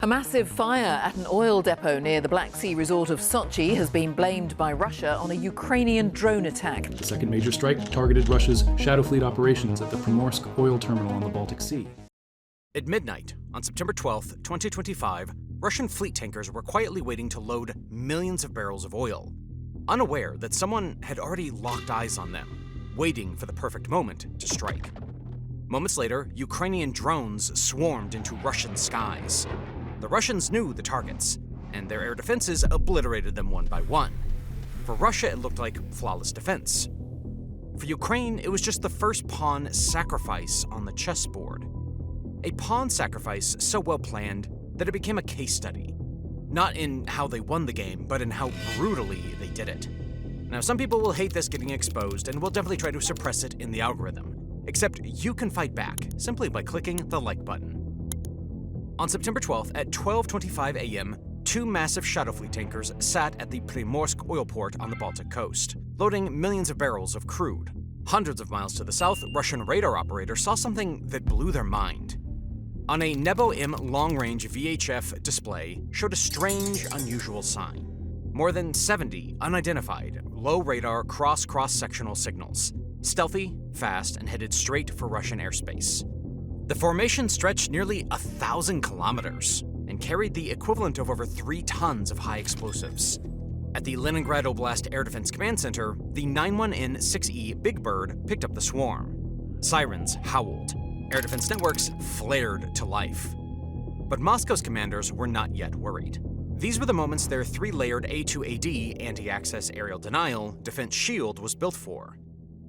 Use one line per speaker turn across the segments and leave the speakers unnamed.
A massive fire at an oil depot near the Black Sea resort of Sochi has been blamed by Russia on a Ukrainian drone attack.
The second major strike targeted Russia's Shadow Fleet operations at the Primorsk oil terminal on the Baltic Sea.
At midnight, on September 12, 2025, Russian fleet tankers were quietly waiting to load millions of barrels of oil, unaware that someone had already locked eyes on them, waiting for the perfect moment to strike. Moments later, Ukrainian drones swarmed into Russian skies. The Russians knew the targets, and their air defenses obliterated them one by one. For Russia, it looked like flawless defense. For Ukraine, it was just the first pawn sacrifice on the chessboard. A pawn sacrifice so well planned that it became a case study. Not in how they won the game, but in how brutally they did it. Now, some people will hate this getting exposed and will definitely try to suppress it in the algorithm. Except you can fight back simply by clicking the like button. On September 12th at 12:25 a.m., two massive Shadow Fleet tankers sat at the Primorsk oil port on the Baltic coast, loading millions of barrels of crude. Hundreds of miles to the south, Russian radar operators saw something that blew their mind. On a Nebo-M long-range VHF display showed a strange, unusual sign. More than 70 unidentified, low-radar cross-sectional signals. Stealthy, fast, and headed straight for Russian airspace. The formation stretched nearly 1,000 kilometers and carried the equivalent of over 3 tons of high explosives. At the Leningrad Oblast Air Defense Command Center, the 91N-6E Big Bird picked up the swarm. Sirens howled. Air defense networks flared to life. But Moscow's commanders were not yet worried. These were the moments their 3-layered A2AD anti-access aerial denial defense shield was built for.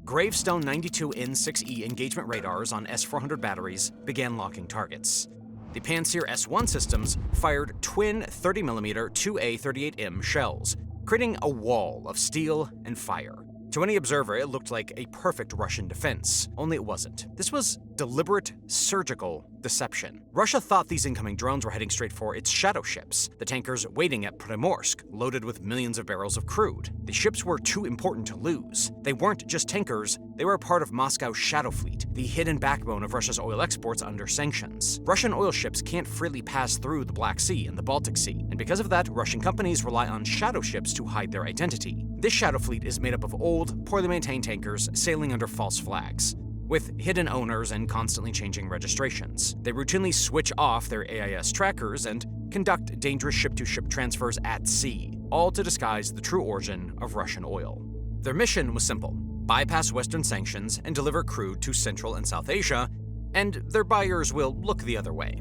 Gravestone 92N-6E engagement radars on S-400 batteries began locking targets. The Pantsir S-1 systems fired twin 30mm 2A38M shells, creating a wall of steel and fire. To any observer, it looked like a perfect Russian defense, only it wasn't. This was deliberate, surgical deception. Russia thought these incoming drones were heading straight for its shadow ships, the tankers waiting at Primorsk, loaded with millions of barrels of crude. The ships were too important to lose. They weren't just tankers, they were a part of Moscow's Shadow Fleet, the hidden backbone of Russia's oil exports under sanctions. Russian oil ships can't freely pass through the Black Sea and the Baltic Sea, and because of that, Russian companies rely on shadow ships to hide their identity. This Shadow Fleet is made up of old, poorly maintained tankers sailing under false flags, with hidden owners and constantly changing registrations. They routinely switch off their AIS trackers and conduct dangerous ship-to-ship transfers at sea, all to disguise the true origin of Russian oil. Their mission was simple: bypass Western sanctions and deliver crude to Central and South Asia, and their buyers will look the other way.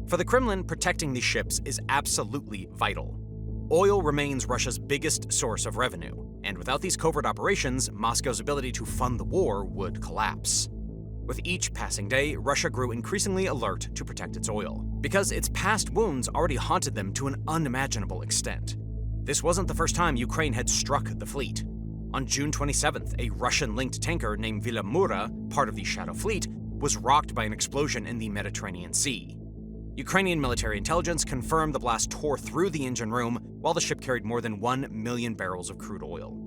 For the Kremlin, protecting these ships is absolutely vital. Oil remains Russia's biggest source of revenue, and without these covert operations, Moscow's ability to fund the war would collapse. With each passing day, Russia grew increasingly alert to protect its oil, because its past wounds already haunted them to an unimaginable extent. This wasn't the first time Ukraine had struck the fleet. On June 27th, a Russian-linked tanker named Vilamura, part of the Shadow Fleet, was rocked by an explosion in the Mediterranean Sea. Ukrainian military intelligence confirmed the blast tore through the engine room while the ship carried more than 1 million barrels of crude oil.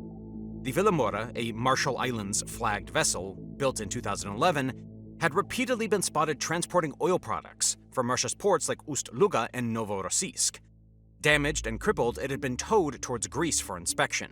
The Vilamura, a Marshall Islands flagged vessel built in 2011, had repeatedly been spotted transporting oil products from Russia's ports like Ust-Luga and Novorossiysk. Damaged and crippled, it had been towed towards Greece for inspection.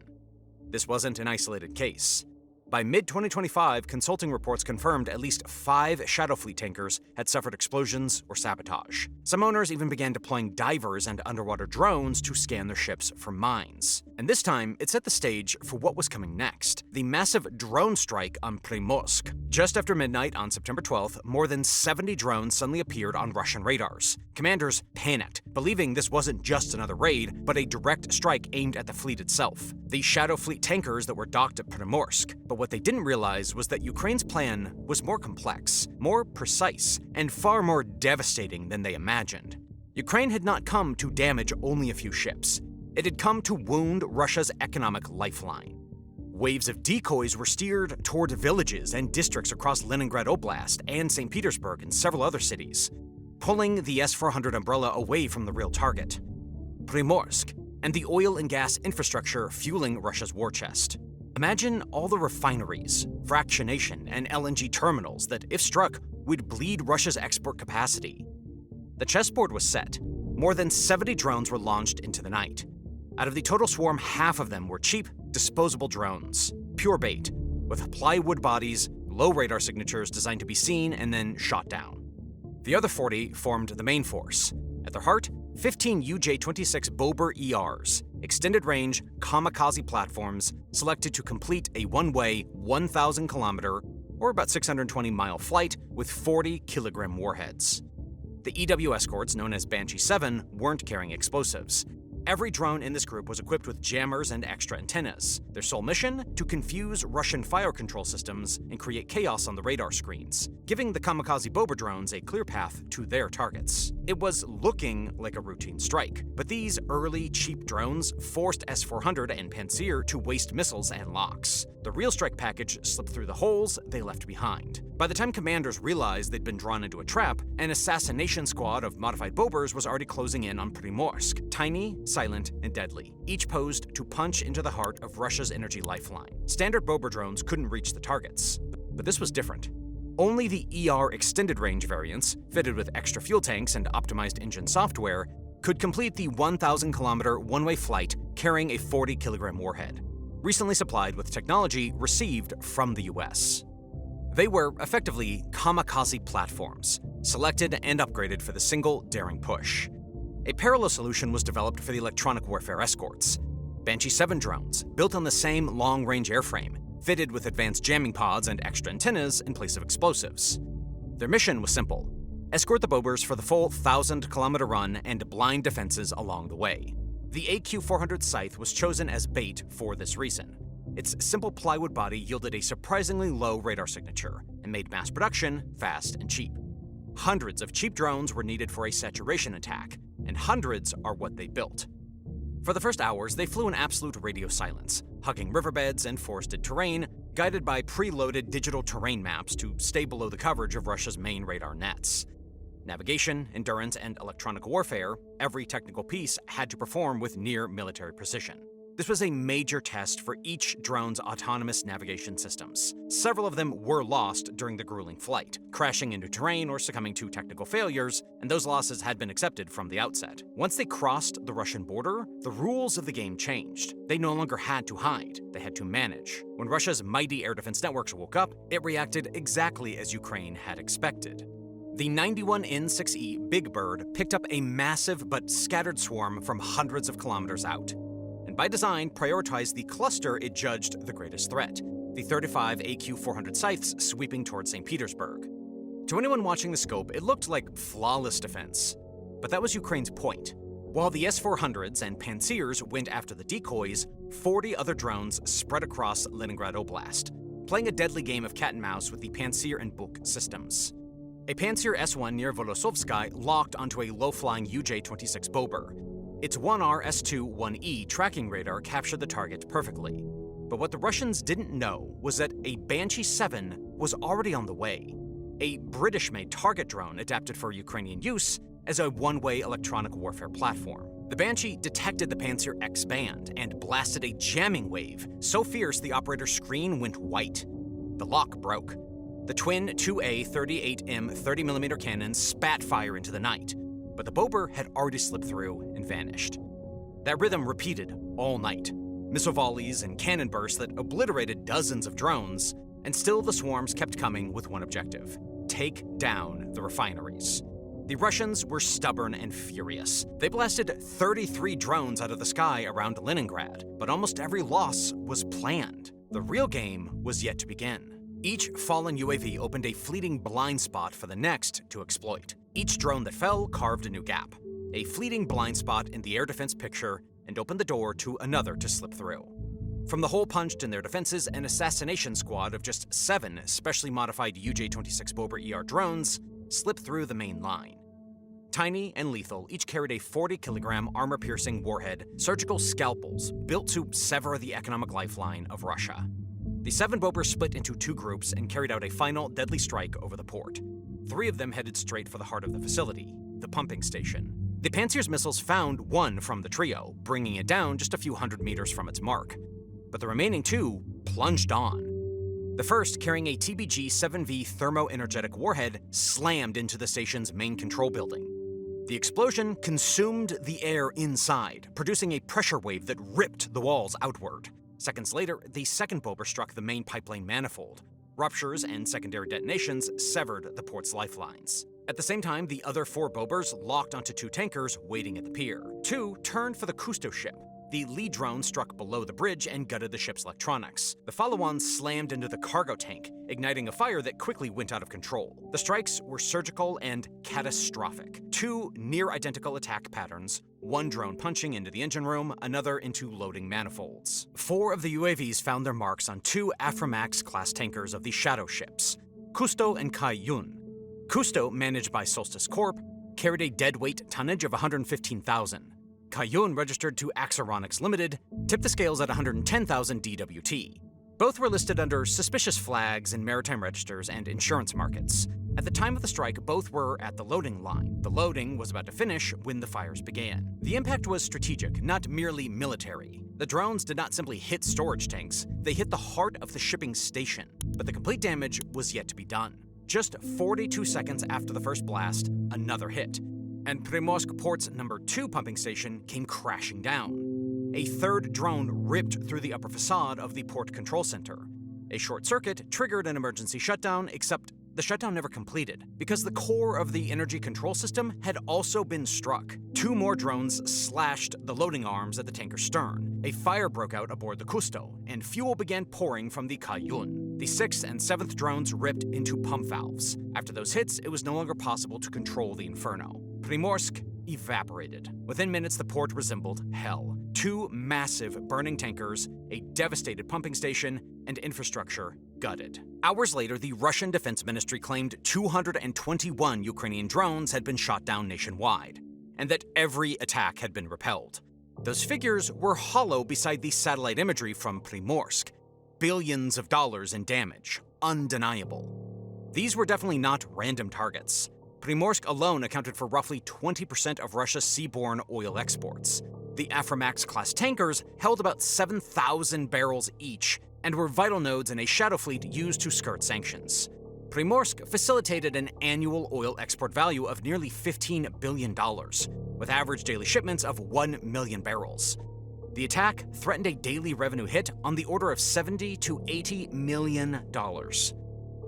This wasn't an isolated case. By mid-2025, consulting reports confirmed at least 5 Shadow Fleet tankers had suffered explosions or sabotage. Some owners even began deploying divers and underwater drones to scan their ships for mines. And this time, it set the stage for what was coming next: the massive drone strike on Primorsk. Just after midnight on September 12th, more than 70 drones suddenly appeared on Russian radars. Commanders panicked, believing this wasn't just another raid, but a direct strike aimed at the fleet itself, the Shadow Fleet tankers that were docked at Primorsk. But what they didn't realize was that Ukraine's plan was more complex, more precise, and far more devastating than they imagined. Ukraine had not come to damage only a few ships. It had come to wound Russia's economic lifeline. Waves of decoys were steered toward villages and districts across Leningrad Oblast and St. Petersburg and several other cities, pulling the S-400 umbrella away from the real target: Primorsk, and the oil and gas infrastructure fueling Russia's war chest. Imagine all the refineries, fractionation, and LNG terminals that, if struck, would bleed Russia's export capacity. The chessboard was set. more than 70 drones were launched into the night. Out of the total swarm, half of them were cheap, disposable drones, pure bait, with plywood bodies, low radar signatures designed to be seen and then shot down. The other 40 formed the main force. At their heart, 15 UJ-26 Bober ERs, extended-range kamikaze platforms selected to complete a one-way, 1,000-kilometer, or about 620-mile flight with 40-kilogram warheads. The EW escorts, known as Banshee 7, weren't carrying explosives. Every drone in this group was equipped with jammers and extra antennas. Their sole mission? To confuse Russian fire control systems and create chaos on the radar screens, giving the kamikaze Bober drones a clear path to their targets. It was looking like a routine strike, but these early, cheap drones forced S-400 and Pantsir to waste missiles and locks. The real strike package slipped through the holes they left behind. By the time commanders realized they'd been drawn into a trap, an assassination squad of modified Bobers was already closing in on Primorsk, tiny, silent, and deadly, each posed to punch into the heart of Russia's energy lifeline. Standard Bober drones couldn't reach the targets, but this was different. Only the ER extended range variants, fitted with extra fuel tanks and optimized engine software, could complete the 1,000-kilometer one-way flight carrying a 40-kilogram warhead, recently supplied with technology received from the US. They were effectively kamikaze platforms, selected and upgraded for the single daring push. A parallel solution was developed for the electronic warfare escorts. Banshee 7 drones, built on the same long-range airframe, fitted with advanced jamming pods and extra antennas in place of explosives. Their mission was simple: escort the Bobers for the full 1,000-kilometer run and blind defenses along the way. The AQ-400 Scythe was chosen as bait for this reason. Its simple plywood body yielded a surprisingly low radar signature and made mass production fast and cheap. Hundreds of cheap drones were needed for a saturation attack, and hundreds are what they built. For the first hours, they flew in absolute radio silence, hugging riverbeds and forested terrain, guided by preloaded digital terrain maps to stay below the coverage of Russia's main radar nets. Navigation, endurance, and electronic warfare, every technical piece had to perform with near military precision. This was a major test for each drone's autonomous navigation systems. Several of them were lost during the grueling flight, crashing into terrain or succumbing to technical failures, and those losses had been accepted from the outset. Once they crossed the Russian border, the rules of the game changed. They no longer had to hide, they had to manage. When Russia's mighty air defense networks woke up, it reacted exactly as Ukraine had expected. The 91N6E Big Bird picked up a massive but scattered swarm from hundreds of kilometers out, and by design prioritized the cluster it judged the greatest threat, the 35 AQ-400 Scythes sweeping towards St. Petersburg. To anyone watching the scope, it looked like flawless defense. But that was Ukraine's point. While the S-400s and Pantsirs went after the decoys, 40 other drones spread across Leningrad Oblast, playing a deadly game of cat-and-mouse with the Pantsir and Buk systems. A Pantsir S-1 near Volosovsky locked onto a low-flying UJ-26 Bober. Its 1R S-2-1E tracking radar captured the target perfectly. But what the Russians didn't know was that a Banshee 7 was already on the way, a British-made target drone adapted for Ukrainian use as a one-way electronic warfare platform. The Banshee detected the Pantsir X-band and blasted a jamming wave so fierce the operator's screen went white. The lock broke. The twin 2A38M 30mm cannons spat fire into the night, but the Bober had already slipped through and vanished. That rhythm repeated all night. Missile volleys and cannon bursts that obliterated dozens of drones, and still the swarms kept coming with one objective: take down the refineries. The Russians were stubborn and furious. They blasted 33 drones out of the sky around Leningrad, but almost every loss was planned. The real game was yet to begin. Each fallen UAV opened a fleeting blind spot for the next to exploit. Each drone that fell carved a new gap, a fleeting blind spot in the air defense picture, and opened the door to another to slip through. From the hole punched in their defenses, an assassination squad of just 7 specially modified UJ-26 Bober ER drones slipped through the main line. Tiny and lethal, each carried a 40-kilogram armor-piercing warhead, surgical scalpels built to sever the economic lifeline of Russia. The 7 Bobers split into 2 groups and carried out a final deadly strike over the port. 3 of them headed straight for the heart of the facility, the pumping station. The Pantsir's missiles found one from the trio, bringing it down just a few hundred meters from its mark. But the remaining 2 plunged on. The first, carrying a TBG-7V thermo-energetic warhead, slammed into the station's main control building. The explosion consumed the air inside, producing a pressure wave that ripped the walls outward. Seconds later, the second bober struck the main pipeline manifold. Ruptures and secondary detonations severed the port's lifelines. At the same time, the other 4 bobers locked onto 2 tankers waiting at the pier. 2 turned for the Cousteau ship. The lead drone struck below the bridge and gutted the ship's electronics. The follow-on slammed into the cargo tank, igniting a fire that quickly went out of control. The strikes were surgical and catastrophic. 2 near-identical attack patterns, 1 drone punching into the engine room, another into loading manifolds. 4 of the UAVs found their marks on 2 Aframax-class tankers of the Shadow ships, Cousteau and Kai Yun. Cousteau, managed by Solstice Corp, carried a deadweight tonnage of 115,000. Kaiyun, registered to Axaronics Limited, tipped the scales at 110,000 DWT. Both were listed under suspicious flags in maritime registers and insurance markets. At the time of the strike, both were at the loading line. The loading was about to finish when the fires began. The impact was strategic, not merely military. The drones did not simply hit storage tanks, they hit the heart of the shipping station. But the complete damage was yet to be done. Just 42 seconds after the first blast, another hit, and Primorsk Port's number 2 pumping station came crashing down. A third drone ripped through the upper facade of the port control center. A short circuit triggered an emergency shutdown, except the shutdown never completed, because the core of the energy control system had also been struck. 2 more drones slashed the loading arms at the tanker's stern. A fire broke out aboard the Cousteau, and fuel began pouring from the Kaiyun. The 6th and 7th drones ripped into pump valves. After those hits, it was no longer possible to control the inferno. Primorsk evaporated. Within minutes, the port resembled hell. 2 massive burning tankers, a devastated pumping station, and infrastructure gutted. Hours later, the Russian Defense Ministry claimed 221 Ukrainian drones had been shot down nationwide, and that every attack had been repelled. Those figures were hollow beside the satellite imagery from Primorsk. Billions of dollars in damage, undeniable. These were definitely not random targets. Primorsk alone accounted for roughly 20% of Russia's seaborne oil exports. The Aframax-class tankers held about 7,000 barrels each and were vital nodes in a shadow fleet used to skirt sanctions. Primorsk facilitated an annual oil export value of nearly $15 billion, with average daily shipments of 1 million barrels. The attack threatened a daily revenue hit on the order of $70 to $80 million.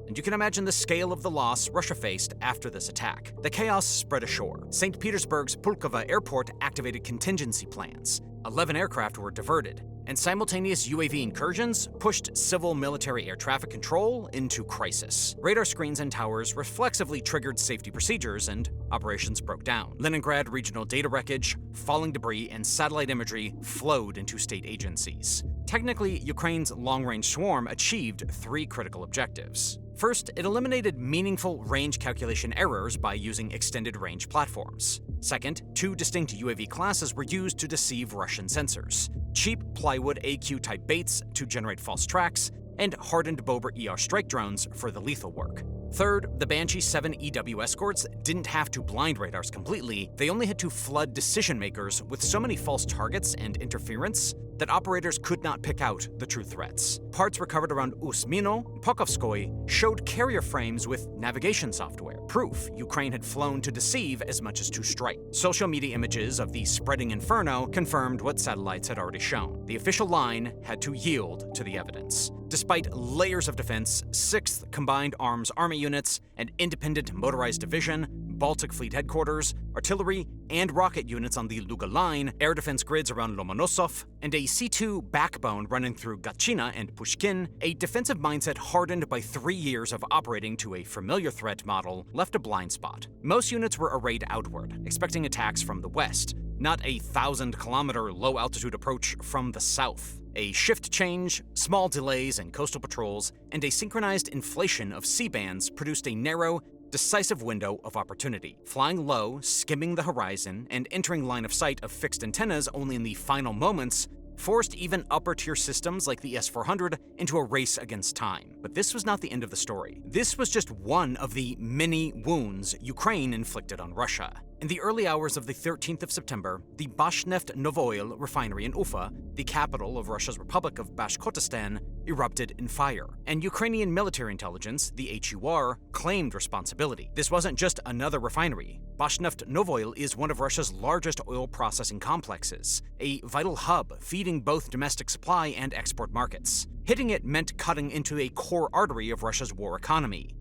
And you can imagine the scale of the loss Russia faced after this attack. The chaos spread ashore. St. Petersburg's Pulkovo airport activated contingency plans. 11 aircraft were diverted, and simultaneous UAV incursions pushed civil military air traffic control into crisis. Radar screens and towers reflexively triggered safety procedures, and operations broke down. Leningrad regional data wreckage, falling debris, and satellite imagery flowed into state agencies. Technically, Ukraine's long-range swarm achieved 3 critical objectives. First, it eliminated meaningful range calculation errors by using extended range platforms. Second, 2 distinct UAV classes were used to deceive Russian sensors: cheap plywood AQ-type baits to generate false tracks, and hardened Bober ER strike drones for the lethal work. Third, the Banshee 7 EW escorts didn't have to blind radars completely, they only had to flood decision makers with so many false targets and interference that operators could not pick out the true threats. Parts recovered around Usmino, Pokrovskoy showed carrier frames with navigation software, proof Ukraine had flown to deceive as much as to strike. Social media images of the spreading inferno confirmed what satellites had already shown. The official line had to yield to the evidence. Despite layers of defense, 6th Combined Arms Army units, an independent motorized division, Baltic Fleet headquarters, artillery, and rocket units on the Luga Line, air defense grids around Lomonosov, and a C-2 backbone running through Gatchina and Pushkin, a defensive mindset hardened by 3 years of operating to a familiar threat model left a blind spot. Most units were arrayed outward, expecting attacks from the west, not a 1,000-kilometer low-altitude approach from the south. A shift change, small delays in coastal patrols, and a synchronized inflation of C-bands produced a narrow, decisive window of opportunity. Flying low, skimming the horizon, and entering line of sight of fixed antennas only in the final moments forced even upper-tier systems like the S-400 into a race against time. But this was not the end of the story. This was just one of the many wounds Ukraine inflicted on Russia. In the early hours of the 13th of September, the Bashneft Novoil refinery in Ufa, the capital of Russia's Republic of Bashkortostan, erupted in fire. And Ukrainian military intelligence, the HUR, claimed responsibility. This wasn't just another refinery. Bashneft Novoil is one of Russia's largest oil processing complexes, a vital hub feeding both domestic supply and export markets. Hitting it meant cutting into a core artery of Russia's war economy.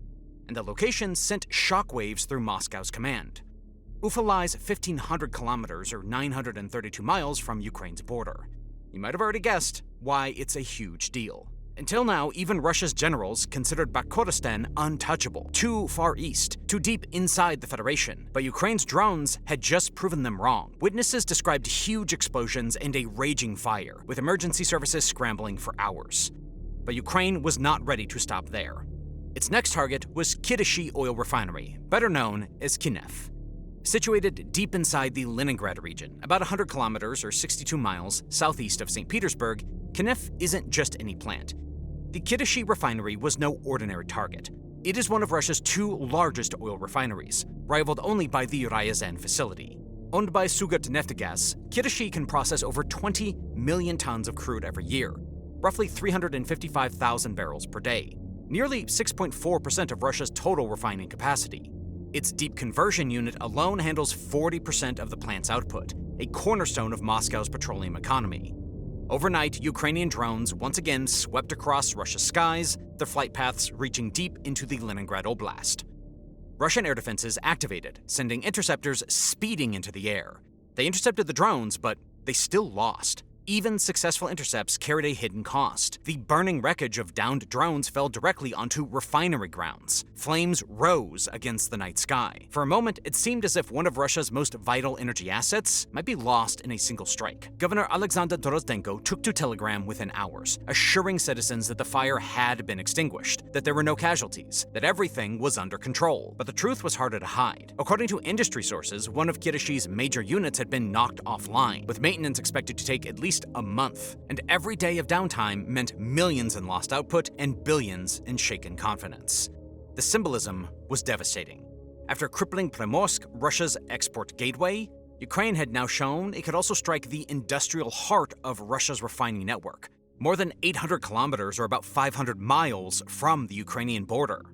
And the location sent shockwaves through Moscow's command. Ufa lies 1,500 kilometers or 932 miles from Ukraine's border. You might have already guessed why it's a huge deal. Until now, even Russia's generals considered Bashkortostan untouchable, too far east, too deep inside the Federation. But Ukraine's drones had just proven them wrong. Witnesses described huge explosions and a raging fire, with emergency services scrambling for hours. But Ukraine was not ready to stop there. Its next target was Kirishi Oil Refinery, better known as Kinef. Situated deep inside the Leningrad region, about 100 kilometers or 62 miles southeast of St. Petersburg, Kinef isn't just any plant. The Kirishi refinery was no ordinary target. It is one of Russia's two largest oil refineries, rivaled only by the Ryazan facility. Owned by Sugatneftgaz, Kirishi can process over 20 million tons of crude every year, roughly 355,000 barrels per day, nearly 6.4% of Russia's total refining capacity. Its deep conversion unit alone handles 40% of the plant's output, a cornerstone of Moscow's petroleum economy. Overnight, Ukrainian drones once again swept across Russia's skies, their flight paths reaching deep into the Leningrad Oblast. Russian air defenses activated, sending interceptors speeding into the air. They intercepted the drones, but they still lost. Even successful intercepts carried a hidden cost. The burning wreckage of downed drones fell directly onto refinery grounds. Flames rose against the night sky. For a moment, it seemed as if one of Russia's most vital energy assets might be lost in a single strike. Governor Alexander Dorozhenko took to Telegram within hours, assuring citizens that the fire had been extinguished, that there were no casualties, that everything was under control. But the truth was harder to hide. According to industry sources, one of Kirishi's major units had been knocked offline, with maintenance expected to take at least a month, and every day of downtime meant millions in lost output and billions in shaken confidence. The symbolism was devastating. After crippling Primorsk, Russia's export gateway, Ukraine had now shown it could also strike the industrial heart of Russia's refining network, more than 800 kilometers or about 500 miles from the Ukrainian border.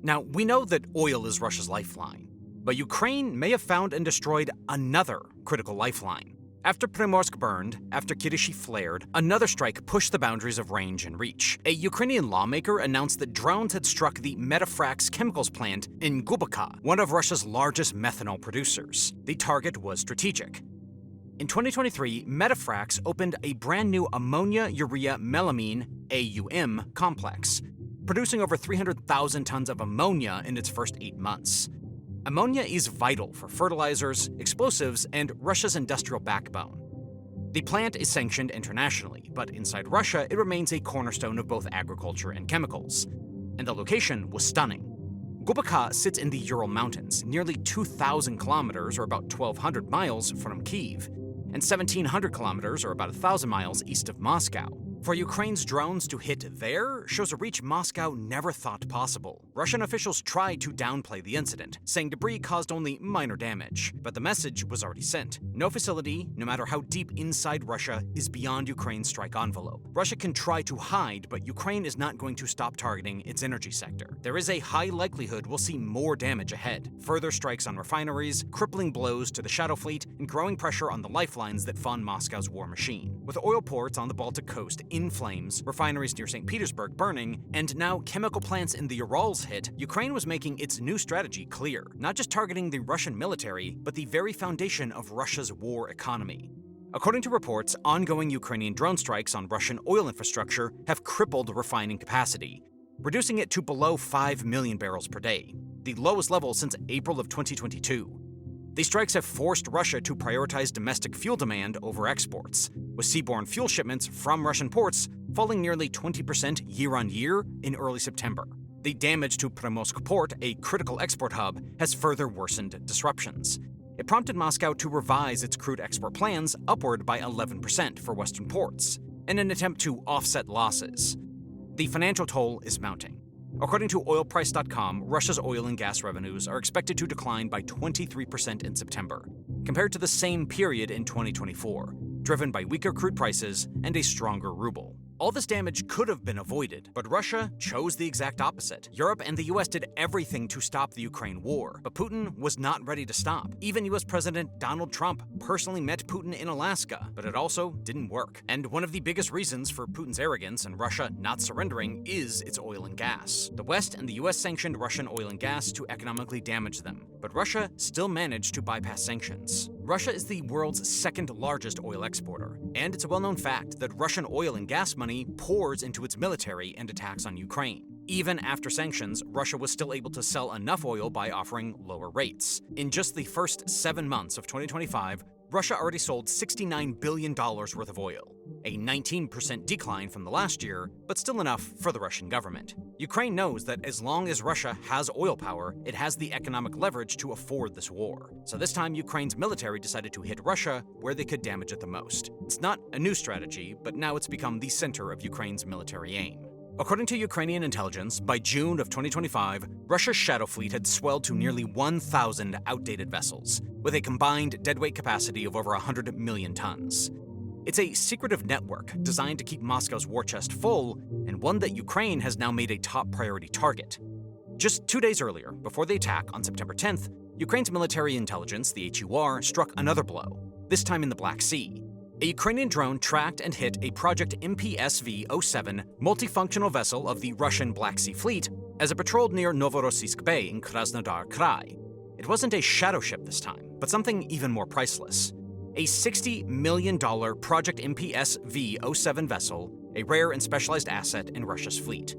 Now, we know that oil is Russia's lifeline, but Ukraine may have found and destroyed another critical lifeline. After Primorsk burned, after Kirishi flared, another strike pushed the boundaries of range and reach. A Ukrainian lawmaker announced that drones had struck the Metafrax chemicals plant in Gubaka, one of Russia's largest methanol producers. The target was strategic. In 2023, Metafrax opened a brand new ammonia-urea melamine AUM complex, producing over 300,000 tons of ammonia in its first 8 months. Ammonia is vital for fertilizers, explosives, and Russia's industrial backbone. The plant is sanctioned internationally, but inside Russia, it remains a cornerstone of both agriculture and chemicals. And the location was stunning. Gubaka sits in the Ural Mountains, nearly 2,000 kilometers or about 1,200 miles from Kyiv, and 1,700 kilometers or about 1,000 miles east of Moscow. For Ukraine's drones to hit there shows a reach Moscow never thought possible. Russian officials tried to downplay the incident, saying debris caused only minor damage. But the message was already sent. No facility, no matter how deep inside Russia, is beyond Ukraine's strike envelope. Russia can try to hide, but Ukraine is not going to stop targeting its energy sector. There is a high likelihood we'll see more damage ahead. Further strikes on refineries, crippling blows to the shadow fleet, and growing pressure on the lifelines that fund Moscow's war machine. With oil ports on the Baltic coast in flames, refineries near St. Petersburg burning, and now chemical plants in the Urals hit, Ukraine was making its new strategy clear, not just targeting the Russian military, but the very foundation of Russia's war economy. According to reports, ongoing Ukrainian drone strikes on Russian oil infrastructure have crippled refining capacity, reducing it to below 5 million barrels per day, the lowest level since April of 2022. These strikes have forced Russia to prioritize domestic fuel demand over exports, with seaborne fuel shipments from Russian ports falling nearly 20% year-on-year in early September. The damage to Primorsk port, a critical export hub, has further worsened disruptions. It prompted Moscow to revise its crude export plans upward by 11% for Western ports, in an attempt to offset losses. The financial toll is mounting. According to oilprice.com, Russia's oil and gas revenues are expected to decline by 23% in September, compared to the same period in 2024, driven by weaker crude prices and a stronger ruble. All this damage could have been avoided, but Russia chose the exact opposite. Europe and the US did everything to stop the Ukraine war, but Putin was not ready to stop. Even US President Donald Trump personally met Putin in Alaska, but it also didn't work. And one of the biggest reasons for Putin's arrogance and Russia not surrendering is its oil and gas. The West and the US sanctioned Russian oil and gas to economically damage them, but Russia still managed to bypass sanctions. Russia is the world's second largest oil exporter, and it's a well-known fact that Russian oil and gas money pours into its military and attacks on Ukraine. Even after sanctions, Russia was still able to sell enough oil by offering lower rates. In just the first 7 months of 2025, Russia already sold $69 billion worth of oil, a 19% decline from the last year, but still enough for the Russian government. Ukraine knows that as long as Russia has oil power, it has the economic leverage to afford this war. So this time, Ukraine's military decided to hit Russia where they could damage it the most. It's not a new strategy, but now it's become the center of Ukraine's military aim. According to Ukrainian intelligence, by June of 2025, Russia's shadow fleet had swelled to nearly 1,000 outdated vessels, with a combined deadweight capacity of over 100 million tons. It's a secretive network designed to keep Moscow's war chest full, and one that Ukraine has now made a top priority target. Just 2 days earlier, before the attack on September 10th, Ukraine's military intelligence, the HUR, struck another blow, this time in the Black Sea. A Ukrainian drone tracked and hit a Project MPSV-07 multifunctional vessel of the Russian Black Sea Fleet as it patrolled near Novorossiysk Bay in Krasnodar Krai. It wasn't a shadow ship this time, but something even more priceless. A $60 million Project MPSV-07 vessel, a rare and specialized asset in Russia's fleet.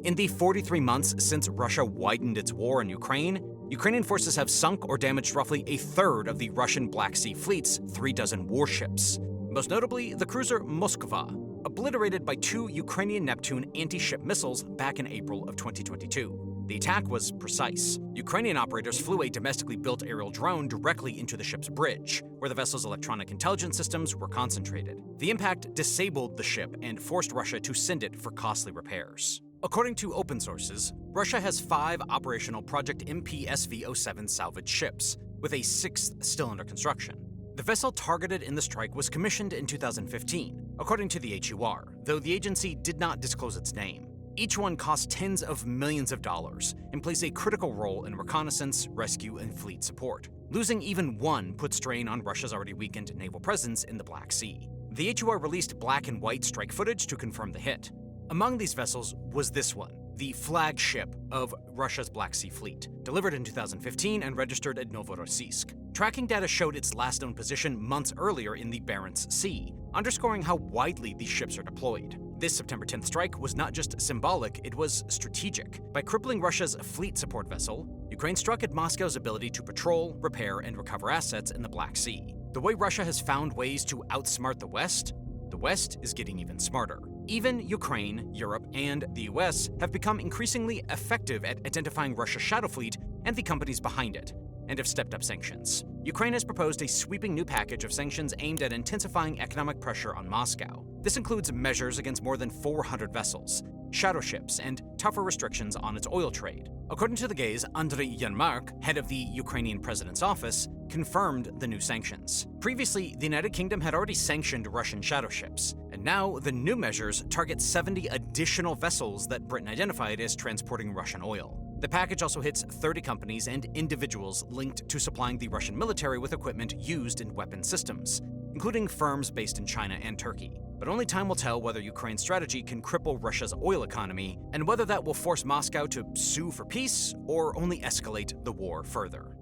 In the 43 months since Russia widened its war in Ukraine, Ukrainian forces have sunk or damaged roughly a third of the Russian Black Sea Fleet's 36 warships. Most notably, the cruiser Moskva, obliterated by 2 Ukrainian Neptune anti-ship missiles back in April of 2022. The attack was precise. Ukrainian operators flew a domestically built aerial drone directly into the ship's bridge, where the vessel's electronic intelligence systems were concentrated. The impact disabled the ship and forced Russia to send it for costly repairs. According to open sources, Russia has 5 operational Project MPSV-07 salvage ships, with a 6th still under construction. The vessel targeted in the strike was commissioned in 2015, according to the HUR, though the agency did not disclose its name. Each one costs tens of millions of dollars and plays a critical role in reconnaissance, rescue, and fleet support. Losing even one put strain on Russia's already weakened naval presence in the Black Sea. The HUR released black and white strike footage to confirm the hit. Among these vessels was this one, the flagship of Russia's Black Sea Fleet, delivered in 2015 and registered at Novorossiysk. Tracking data showed its last known position months earlier in the Barents Sea, underscoring how widely these ships are deployed. This September 10th strike was not just symbolic, it was strategic. By crippling Russia's fleet support vessel, Ukraine struck at Moscow's ability to patrol, repair, and recover assets in the Black Sea. The way Russia has found ways to outsmart the West is getting even smarter. Even Ukraine, Europe, and the US have become increasingly effective at identifying Russia's shadow fleet and the companies behind it, and have stepped up sanctions. Ukraine has proposed a sweeping new package of sanctions aimed at intensifying economic pressure on Moscow. This includes measures against more than 400 vessels, shadow ships, and tougher restrictions on its oil trade. According to the Gaze, Andriy Yermak, head of the Ukrainian president's office, confirmed the new sanctions. Previously, the United Kingdom had already sanctioned Russian shadow ships, and now the new measures target 70 additional vessels that Britain identified as transporting Russian oil. The package also hits 30 companies and individuals linked to supplying the Russian military with equipment used in weapon systems, including firms based in China and Turkey. But only time will tell whether Ukraine's strategy can cripple Russia's oil economy, and whether that will force Moscow to sue for peace or only escalate the war further.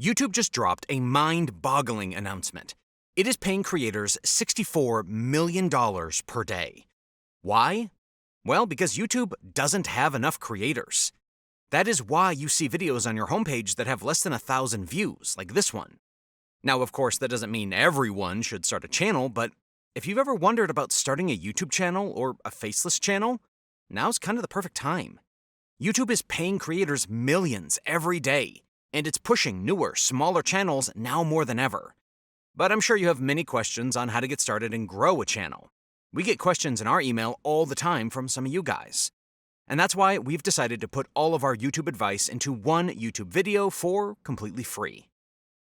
YouTube just dropped a mind-boggling announcement. It is paying creators $64 million per day. Why? Well, because YouTube doesn't have enough creators. That is why you see videos on your homepage that have less than 1,000 views, like this one. Now, of course, that doesn't mean everyone should start a channel, but if you've ever wondered about starting a YouTube channel or a faceless channel, now's kind of the perfect time. YouTube is paying creators millions every day, and it's pushing newer, smaller channels now more than ever. But I'm sure you have many questions on how to get started and grow a channel. We get questions in our email all the time from some of you guys. And that's why we've decided to put all of our YouTube advice into one YouTube video for completely free.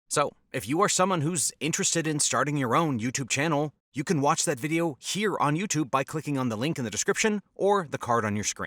So, if you are someone who's interested in starting your own YouTube channel, you can watch that video here on YouTube by clicking on the link in the description or the card on your screen.